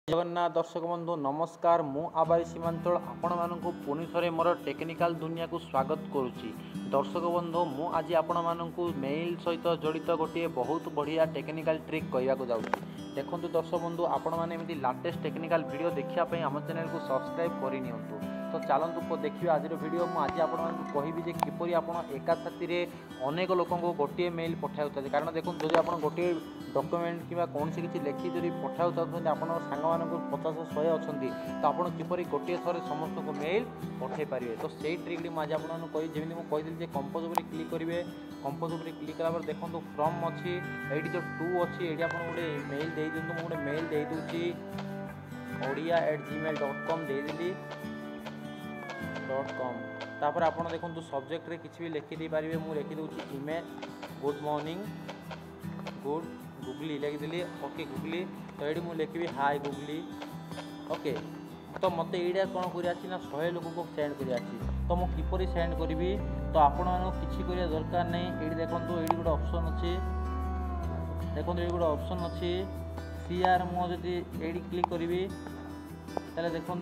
जगन्नाथ दर्शक बंधु नमस्कार मु आबारी सीमांचल आपण मानक पुणी थे मोर टेक्निकल दुनिया को स्वागत करुच्ची। दर्शक बंधु मु आज आपण मानक मेल सहित जड़ित गोटे बहुत बढ़िया टेक्निकल ट्रिक कहवाक जाऊँगी। देखो दर्शक बंधु आपण मैंने लाटेस्ट टेक्निकल वीडियो देखापी आम चैनल को सब्सक्राइब करनी। तो चलतु देखिए आज वीडियो मुझे आपको कहबी किपरि आप एका साथी अनेक लोक गोटे मेल पठाऊ कारण देखो जब आप गोटे डॉक्यूमेंट कि कौन सी किसी लिखि जब पठाऊ चाहते आप सांग 50-100 अच्छा तो आप किपरि गोटे थर समस्त को मेल पठे पारे। तो से ट्रिक मुझे आपको कही जमी मुझे कही कंपोज पर क्लिक करेंगे। कंपोज पर क्लिक कला देखो फ्रम अच्छी ये जो टू अच्छी ये आप गोटे मेल दे दिखाँ मुझे गोटे मेल दे दूसरी odia@gmail.com देदेली .com तापर आप देखो सब्जेक्ट रे किसी भी लिखिदे पारे। मुझे लिखिदे इमेज गुड मॉर्निंग गुड गुगली लिखिदेली ओके गुगली। तो ये मुझे लिखी हाय गुगली ओके। तो मत ये कौन कर 100 लोक को सेंड कर तो मुझे किपरि सेंड करी तो आपण किसी कर दरकार नहीं। ये देखो ये गोटे ऑप्शन अच्छे देखो ये गोटे ऑप्शन अच्छे सीआर मुझे ये क्लिक करी तेल देखो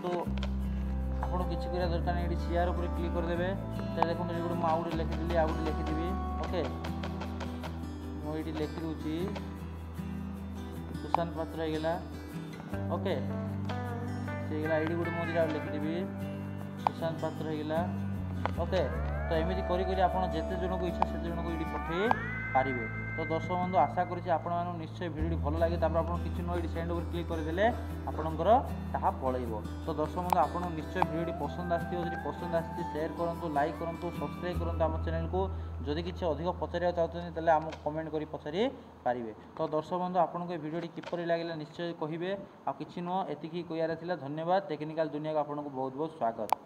आप किसी कर दरकार नहीं। सीआर उपर क्लिक करदे तो देखो ये गोटे मुझे लिखिदेली आउ गोटे लिखिदेवी ओके। मुझे लिखिदे सुशांत पात्र होगा ओके सेगला ये गोटे मुझे लिखिदेवी सुशांत पात्र होगा ओके। तो एमती करी आप जिते जन को इच्छा से जन को ये पठे पारे। तो दर्शक बंधु आशा करुँच आपण निश्चय भिडियो भल लगे आप किसी नुह सेंड पर क्लिक करदे आपणकर ताहा पलैब। तो दर्शक बंधु आपको निश्चय भिडियो पसंद आती पसंद आसी शेयर करूँ लाइक करूँ सब्सक्राइब करूँ आम चैनल को। जदि किसी अधिक पचार चाहते हैं आम कमेंट कर पचारि पारे। तो दर्शक बंधु आपको ये भिडियो किपरि लगे निश्चय कहे आ कि नुह एतिकी कहार धन्यवाद। टेक्निकल दुनिया को आपको बहुत बहुत स्वागत।